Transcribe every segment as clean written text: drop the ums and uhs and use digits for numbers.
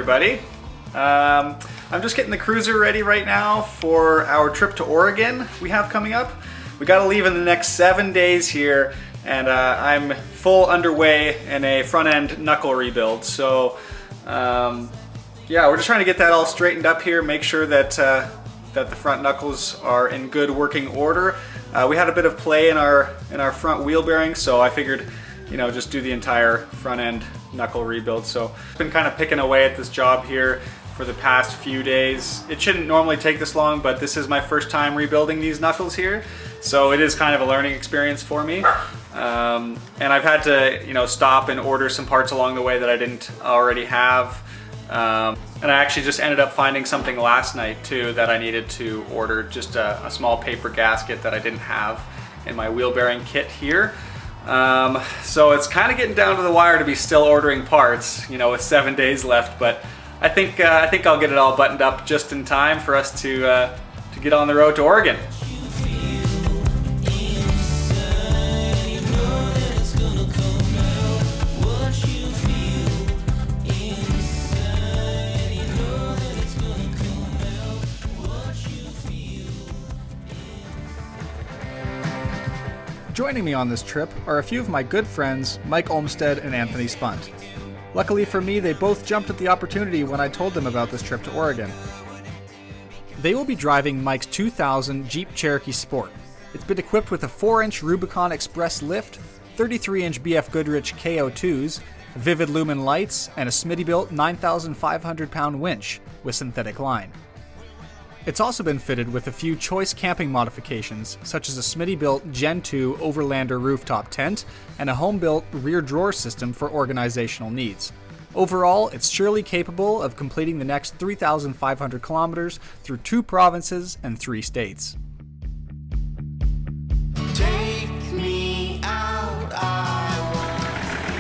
everybody. I'm just getting the cruiser ready right now for our trip to Oregon we have coming up. We got to leave in the next 7 days here, and I'm full underway in a front end knuckle rebuild. So yeah, we're just trying to get that all straightened up here, make sure that that the front knuckles are in good working order. We had a bit of play in our front wheel bearings, so I figured, you know, just do the entire front end knuckle rebuild. So I've been kind of picking away at this job here for the past few days. It shouldn't normally take this long, but this is my first time rebuilding these knuckles here, so it is kind of a learning experience for me. And I've had to, you know, stop and order some parts along the way that I didn't already have. And I actually just ended up finding something last night too that I needed to order, just a small paper gasket that I didn't have in my wheel bearing kit here. So it's kind of getting down to the wire to be still ordering parts, you know, with 7 days left, but I think I'll get it all buttoned up just in time for us to get on the road to Oregon. Joining me on this trip are a few of my good friends, Mike Olmsted and Anthony Spunt. Luckily for me, they both jumped at the opportunity when I told them about this trip to Oregon. They will be driving Mike's 2000 Jeep Cherokee Sport. It's been equipped with a 4-inch Rubicon Express lift, 33-inch BF Goodrich KO2s, Vivid Lumen lights, and a Smitty-built 9,500-pound winch with synthetic line. It's also been fitted with a few choice camping modifications, such as a Smitty-built Gen 2 Overlander rooftop tent and a home-built rear drawer system for organizational needs. Overall, it's surely capable of completing the next 3,500 kilometers through 2 provinces and 3 states.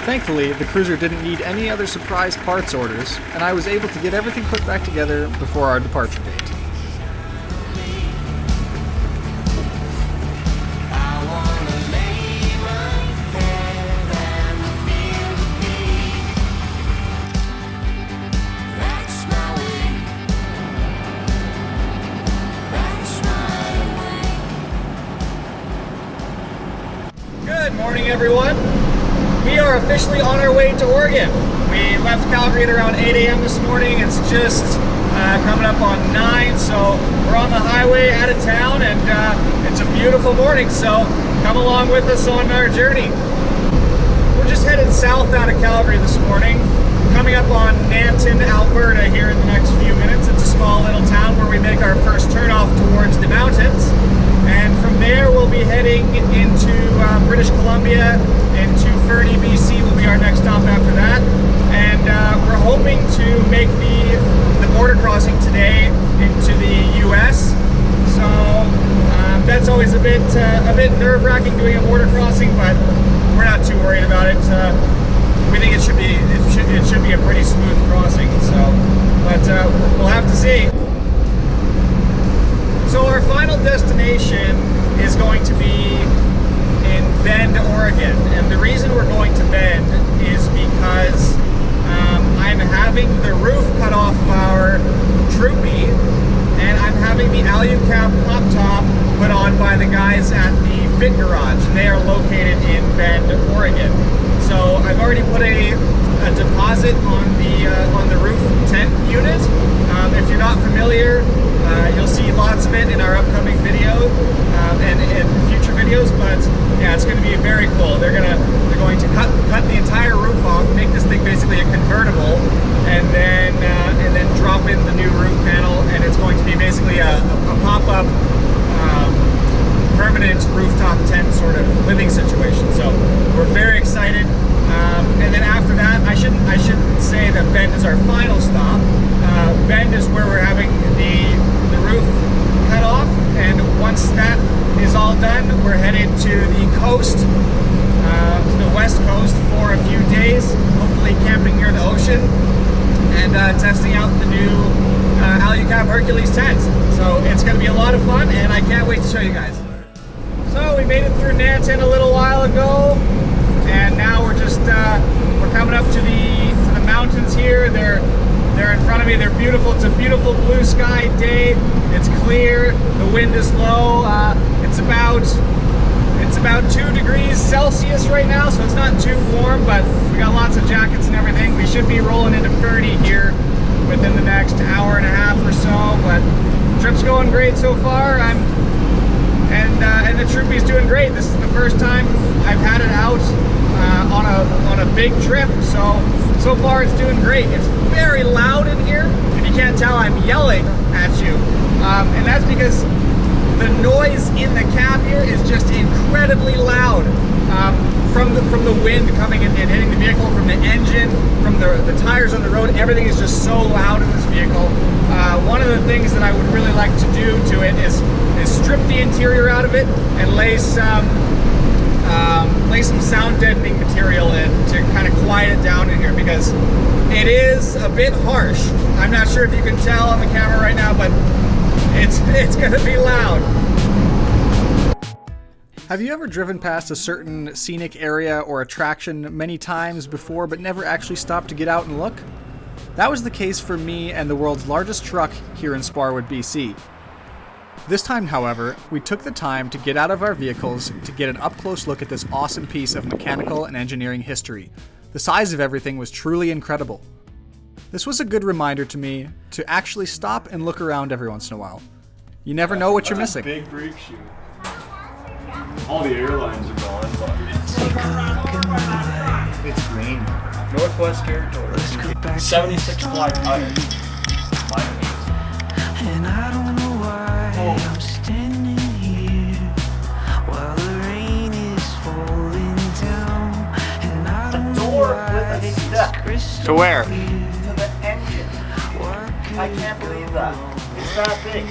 Thankfully, the cruiser didn't need any other surprise parts orders, and I was able to get everything put back together before our departure date. Good morning, everyone. We are officially on our way to Oregon. We left Calgary at around 8 a.m. this morning. It's just coming up on 9, so we're on the highway out of town, and it's a beautiful morning, so come along with us on our journey. We're just headed south out of Calgary this morning, coming up on Nanton, Alberta here in the next few minutes. It's a small little town where we make our first turnoff towards the mountains. And from there, we'll be heading into British Columbia, into Fernie, BC will be our next stop after that. And we're hoping to make the border crossing today into the U.S. So that's always a bit nerve-wracking doing a border crossing, but we're not too worried about it. We think it should be a pretty smooth crossing. So, but we'll have to see. So our final destination is going to be in Bend, Oregon. And the reason we're going to Bend is because I'm having the roof cut off our Troopy, and I'm having the Alucab pop top put on by the guys at the Fit Garage. They are located in Bend, Oregon. So I've already put a deposit on the roof tent unit. If you're not familiar, you'll see lots of it in our upcoming video and in future videos. But yeah, it's going to be very cool. They're going to cut the entire roof off, make this thing basically a convertible, and then drop in the new roof panel, and it's going to be basically a pop-up permanent rooftop tent sort of living situation. So we're very excited. And then after that, I shouldn't say that Bend is our final stop. Bend is where we're having the roof cut off, and once that is all done, we're headed to the coast, to the west coast for a few days, hopefully camping near the ocean and testing out the new Alucab Hercules tent. So it's going to be a lot of fun, and I can't wait to show you guys. So we made it through Nanton a little while ago, and now we're just we're coming up to the mountains here. They're They're in front of me. They're beautiful. It's a beautiful blue sky day. It's clear. The wind is low. It's about 2 degrees Celsius right now, so it's not too warm, but we got lots of jackets and everything. We should be rolling into 30 here within the next hour and a half or so, but the trip's going great so far. And the Troopy's doing great. This is the first time I've had it out on a big trip, so far it's doing great. It's very loud in here. If you can't tell, I'm yelling at you, and that's because the noise in the cab here is just incredibly loud, from the wind coming in and hitting the vehicle, from the engine, from the tires on the road. Everything is just so loud in this vehicle. One of the things that I would really like to do to it is strip the interior out of it and lay some sound deadening material in to kind of quiet it down in here, because it is a bit harsh. I'm not sure if you can tell on the camera right now, but it's gonna be loud. Have you ever driven past a certain scenic area or attraction many times before but never actually stopped to get out and look? That was the case for me and the world's largest truck here in Sparwood, BC. This time, however, we took the time to get out of our vehicles to get an up-close look at this awesome piece of mechanical and engineering history. The size of everything was truly incredible. This was a good reminder to me to actually stop and look around every once in a while. You never know what you're missing. Big brake shoe. All the airlines are gone, but it's green. Northwest Territories. 76 fly cutter. And I don't know why I'm standing here while the rain is falling down. And I don't know why it's To where? To the engine. I can't believe that. It's that big.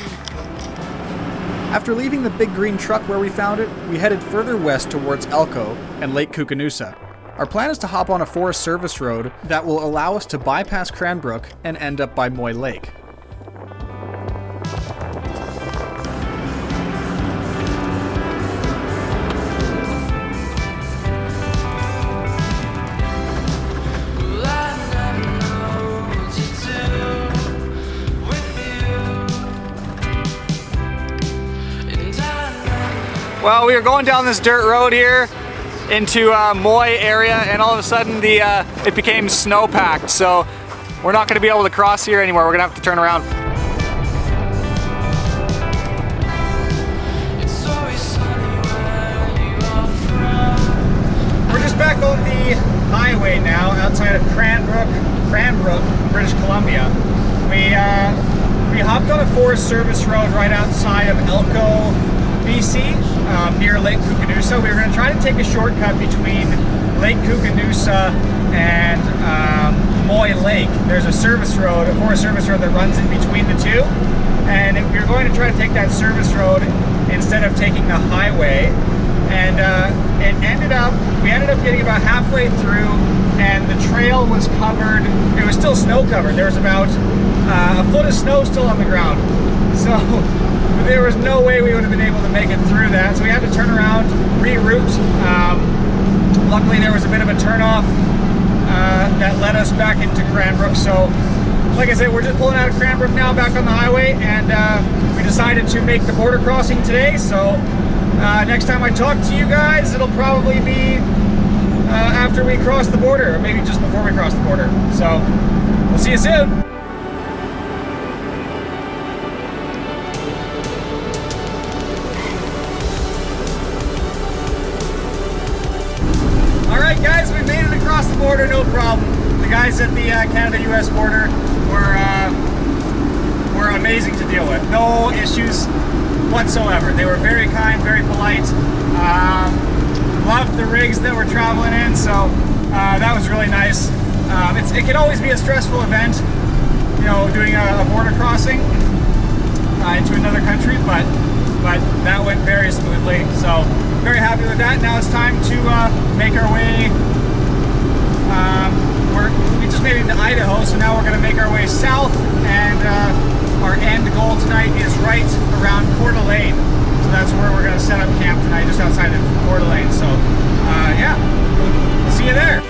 After leaving the big green truck where we found it, we headed further west towards Elko and Lake Koocanusa. Our plan is to hop on a Forest Service road that will allow us to bypass Cranbrook and end up by Moy Lake. Well, we were going down this dirt road here into Moy area, and all of a sudden it became snow-packed, so we're not going to be able to cross here anymore. We're going to have to turn around. We're just back on the highway now, outside of Cranbrook, British Columbia. We hopped on a Forest Service road right outside of Elko, BC, near Lake Koocanusa. We were going to try to take a shortcut between Lake Koocanusa and Moy Lake. There's a service road, a Forest Service road that runs in between the two, and we were going to try to take that service road instead of taking the highway. And we ended up getting about halfway through, and the trail was covered. It was still snow covered. There was about a foot of snow still on the ground. So there was no way we would have been able to make it through that. So we had to turn around, reroute. Luckily there was a bit of a turnoff that led us back into Cranbrook. So like I said, we're just pulling out of Cranbrook now, back on the highway, and we decided to make the border crossing today. So next time I talk to you guys, it'll probably be after we cross the border, or maybe just before we cross the border. So we'll see you soon. Alright guys, we made it across the border, no problem. The guys at the Canada-US border were amazing to deal with. No issues whatsoever. They were very kind, very polite. Loved the rigs that we're traveling in, so that was really nice. It can always be a stressful event, you know, doing a border crossing into another country, but that went very smoothly. So very happy with that. Now it's time to make our way. We just made it into Idaho, so now we're going to make our way south, and our end goal tonight is right around Coeur d'Alene. So that's where we're going to set up camp tonight, just outside of Coeur d'Alene. So yeah, we'll see you there.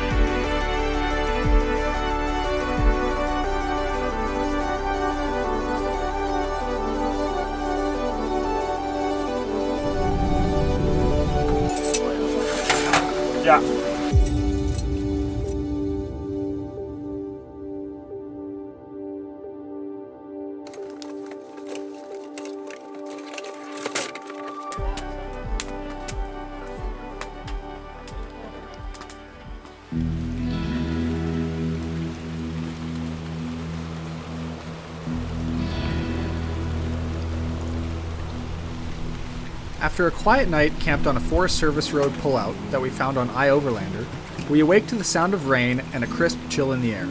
After a quiet night camped on a Forest Service road pullout that we found on iOverlander, we awake to the sound of rain and a crisp chill in the air.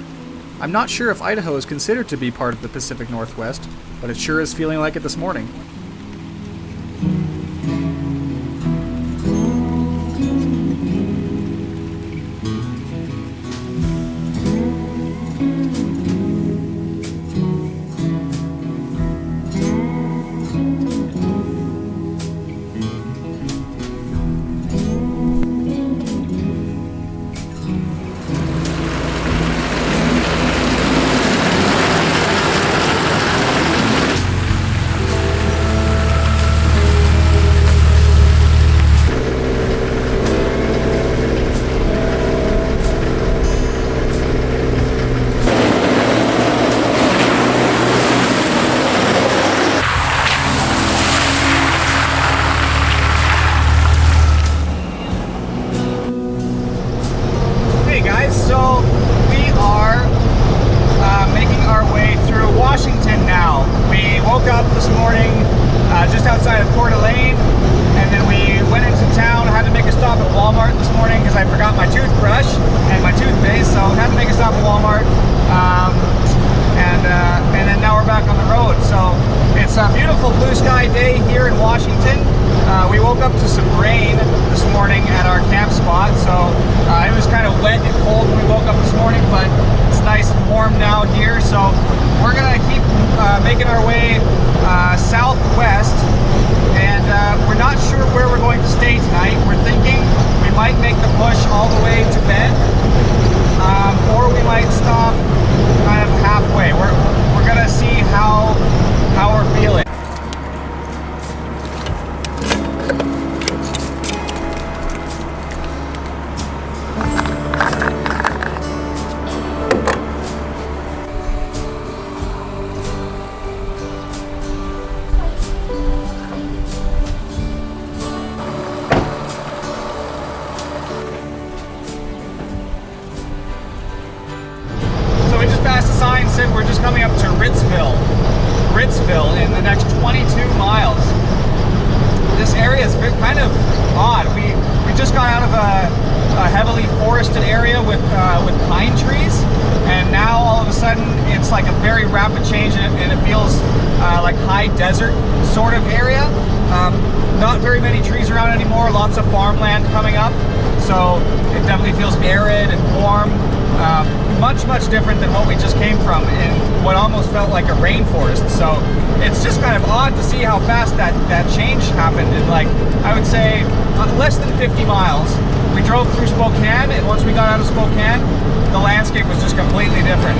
I'm not sure if Idaho is considered to be part of the Pacific Northwest, but it sure is feeling like it this morning. It's a beautiful blue sky day here in Washington. We woke up to some rain this morning at our camp spot, so it was kind of wet and cold when we woke up this morning, but it's nice and warm now here, so we're gonna keep making our way southwest, and we're not sure where we're going to stay tonight. We're thinking we might make the push all the way to Bend, or we might stop kind of halfway. We're gonna see how we're feeling. So we just passed a sign said we're just coming up to Ritzville in the next 22 miles. This area is kind of odd. We just got out of a heavily forested area with pine trees, and now all of a sudden it's like a very rapid change, and it feels like high desert sort of area. Not very many trees around anymore, lots of farmland coming up, so it definitely feels arid and warm. Much different than what we just came from in what almost felt like a rainforest. So it's just kind of odd to see how fast that change happened in, like, I would say less than 50 miles. We drove through Spokane, and once we got out of Spokane, the landscape was just completely different.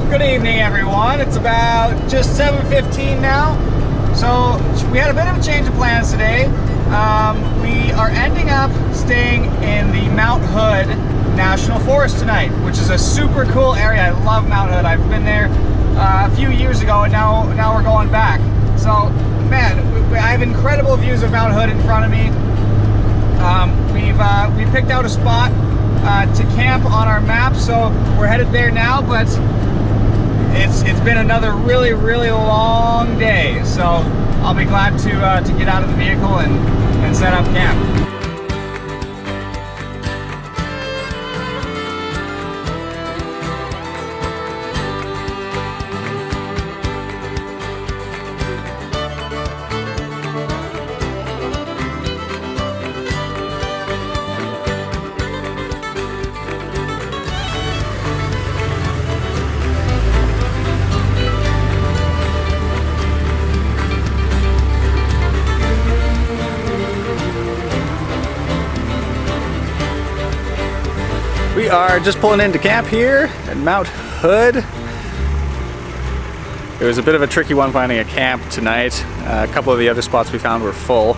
Good evening, everyone. It's about just 7:15 now. So we had a bit of a change of plans today. We are ending up staying in the Mount Hood National Forest tonight, which is a super cool area. I love Mount Hood. I've been there a few years ago, and now we're going back. So, man, I have incredible views of Mount Hood in front of me. We picked out a spot to camp on our map, so we're headed there now, but it's been another really long day, so I'll be glad to get out of the vehicle and set up camp. We are just pulling into camp here at Mount Hood. It was a bit of a tricky one finding a camp tonight. A couple of the other spots we found were full,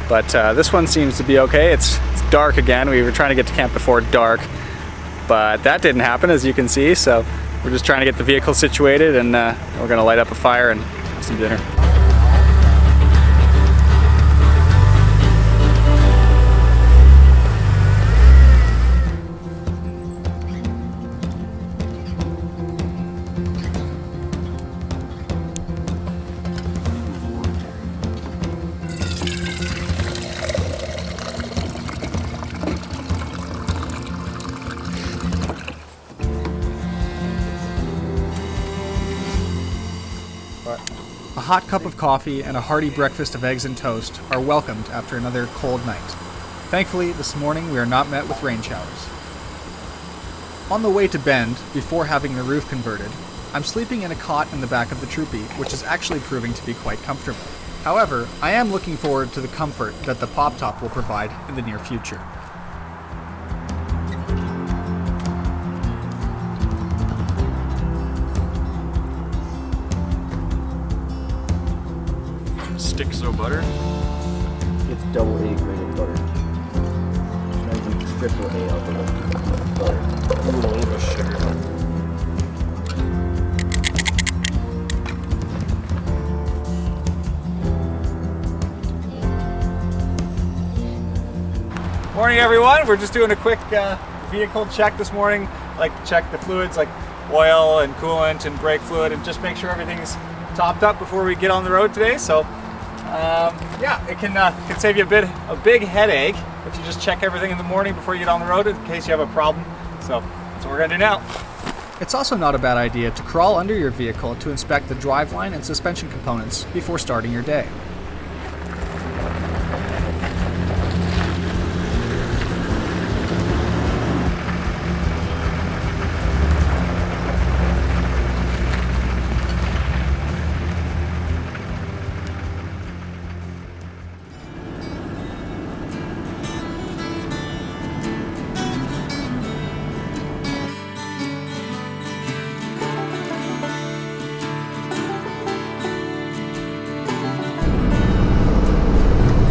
but this one seems to be okay. It's dark again. We were trying to get to camp before dark, but that didn't happen, as you can see, so we're just trying to get the vehicle situated, and we're gonna light up a fire and have some dinner. A hot cup of coffee and a hearty breakfast of eggs and toast are welcomed after another cold night. Thankfully, this morning we are not met with rain showers. On the way to Bend, before having the roof converted, I'm sleeping in a cot in the back of the Troopy, which is actually proving to be quite comfortable. However, I am looking forward to the comfort that the pop top will provide in the near future. Sticks of butter. It's double A graded butter. Not even triple A Alberta butter. A little bit of sugar. Morning everyone, we're just doing a quick vehicle check this morning. I like to check the fluids like oil and coolant and brake fluid and just make sure everything's topped up before we get on the road today. So yeah, it can save you a big headache if you just check everything in the morning before you get on the road in case you have a problem. So that's what we're gonna do now. It's also not a bad idea to crawl under your vehicle to inspect the driveline and suspension components before starting your day.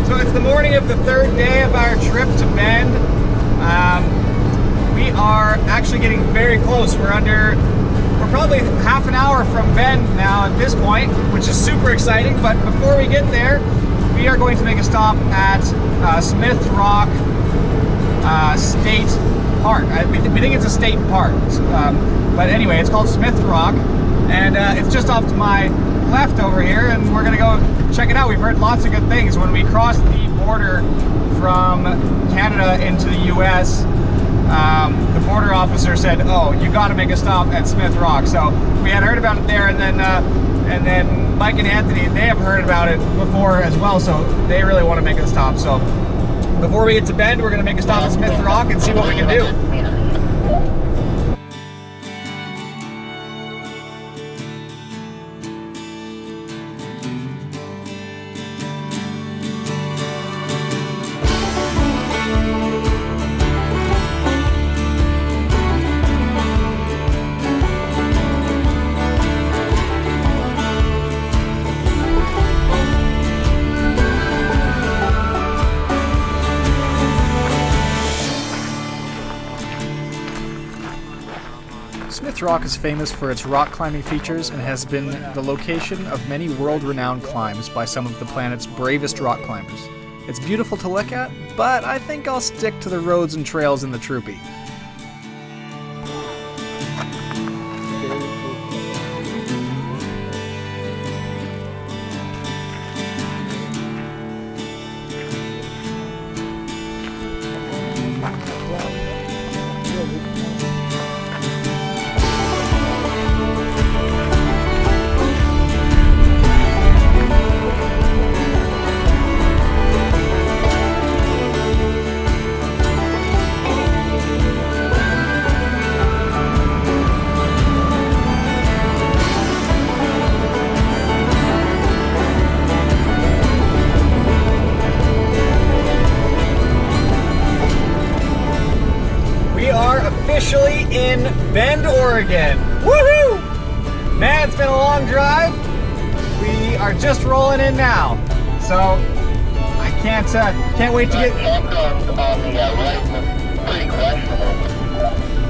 So it's the morning of the third day of our trip to Bend. We are actually getting very close. We're probably half an hour from Bend now at this point, which is super exciting. But before we get there, we are going to make a stop at Smith Rock State Park. We think it's a state park, but anyway, it's called Smith Rock, and it's just off to my left over here, and we're gonna go check it out. We've heard lots of good things. When we crossed the border from Canada into the US, the border officer said, "Oh, you got to make a stop at Smith Rock." So we had heard about it there, and then Mike and Anthony, they have heard about it before as well, so they really want to make a stop. So before we get to Bend, we're gonna make a stop at Smith Rock and see what we can do. Smith Rock is famous for its rock climbing features and has been the location of many world-renowned climbs by some of the planet's bravest rock climbers. It's beautiful to look at, but I think I'll stick to the roads and trails in the Troopy. Officially in Bend, Oregon. Woohoo! Man, it's been a long drive. We are just rolling in now, so I can't wait to get.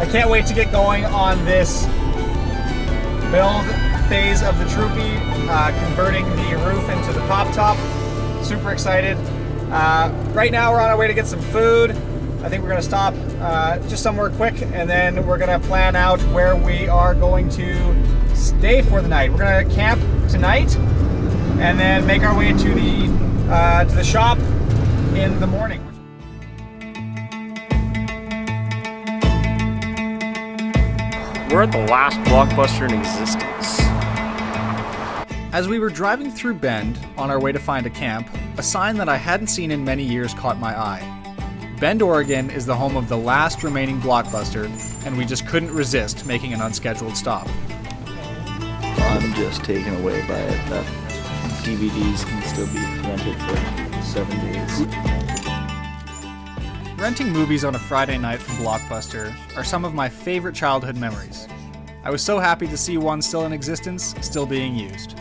I can't wait to get going on this build phase of the Troopy, converting the roof into the pop top. Super excited. Right now we're on our way to get some food. I think we're going to stop just somewhere quick, and then we're going to plan out where we are going to stay for the night. We're going to camp tonight, and then make our way to the shop in the morning. We're at the last Blockbuster in existence. As we were driving through Bend on our way to find a camp, a sign that I hadn't seen in many years caught my eye. Bend, Oregon is the home of the last remaining Blockbuster, and we just couldn't resist making an unscheduled stop. I'm just taken away by it that DVDs can still be rented for 7 days. Renting movies on a Friday night from Blockbuster are some of my favorite childhood memories. I was so happy to see one still in existence, still being used.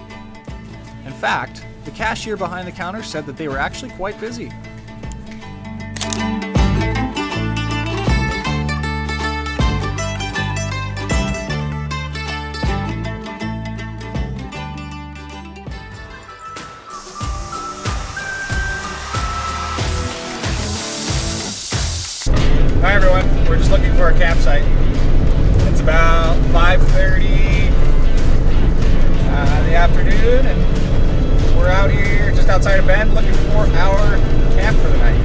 In fact, the cashier behind the counter said that they were actually quite busy. Hi everyone, we're just looking for a campsite. It's about 5:30 in the afternoon and we're out here just outside of Bend looking for our camp for the night.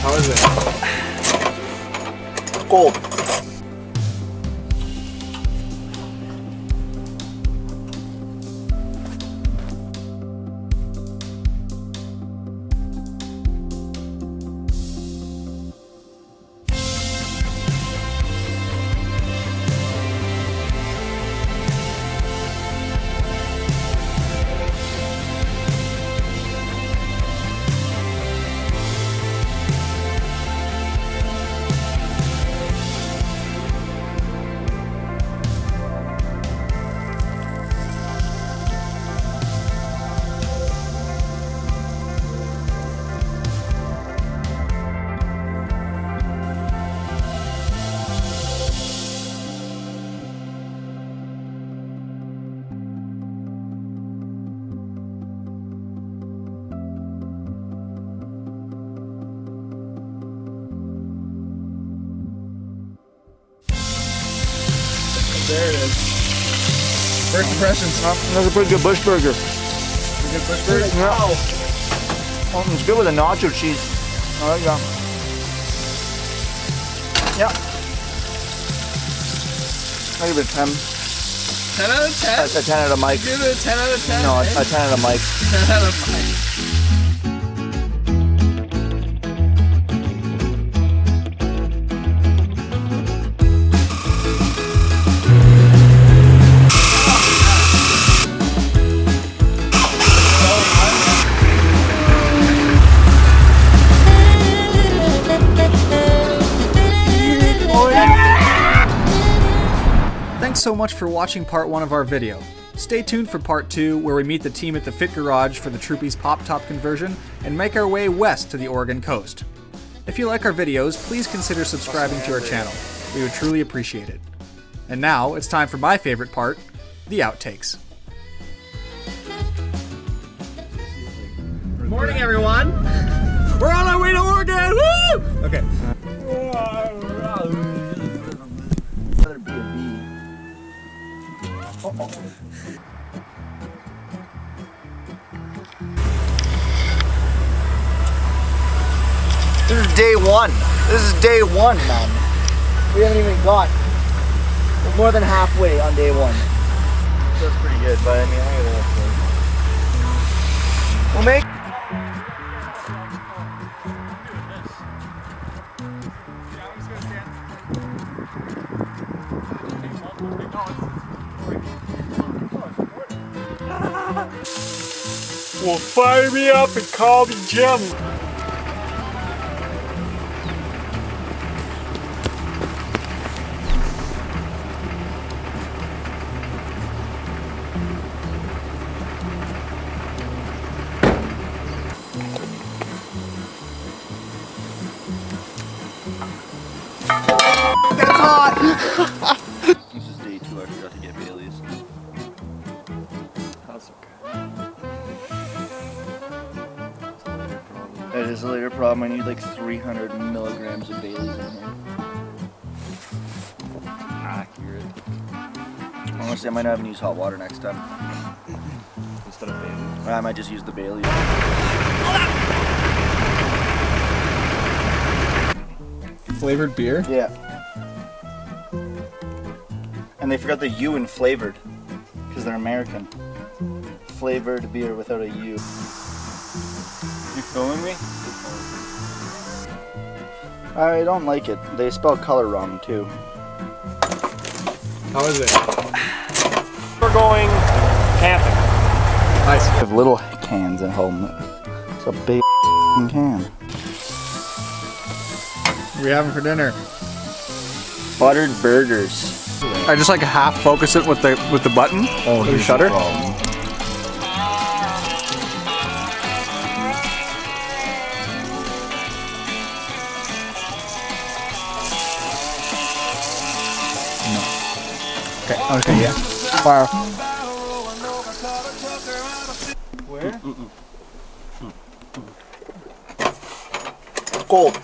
How is it? Cold. There it is. First impressions. That's a pretty good bush burger. Pretty good bush burger? Yeah. Oh, it's good with the nacho cheese. I like that. Yeah. I give it a 10. 10 out of 10? A 10 out of Mike. Give it a 10 out of 10? No, a 10 out of Mike. 10 out of Mike. Thanks so much for watching part 1 of our video. Stay tuned for part 2, where we meet the team at the Fit Garage for the Troopy's pop-top conversion and make our way west to the Oregon coast. If you like our videos, please consider subscribing to our channel. We would truly appreciate it. And now, it's time for my favorite part, the outtakes. Morning, everyone. We're on our way to Oregon. Woo! Okay. Better be a bee. This is day one. This is day one, man. We haven't even got. We're more than halfway on day one. That's pretty good, but I mean, look at that. We'll make. Well, fire me up and call me Jim. That's hot! This is day 2. I forgot to get Bailey's. That's okay. That is a later problem. I need like 300 milligrams of Bailey's in here. Accurate. Honestly, I might not even use hot water next time. Instead of Bailey. I might just use the Bailey's. Flavored beer? Yeah. And they forgot the U in flavored. Because they're American. Flavored beer without a U. You filming me? I don't like it. They spell color wrong too. How is it? We're going camping. Nice. I have little cans at home. It's a big can. What are we having for dinner? Buttered burgers. I just like half focus it with the button. With the shutter. Okay, yeah. Fire. Cold.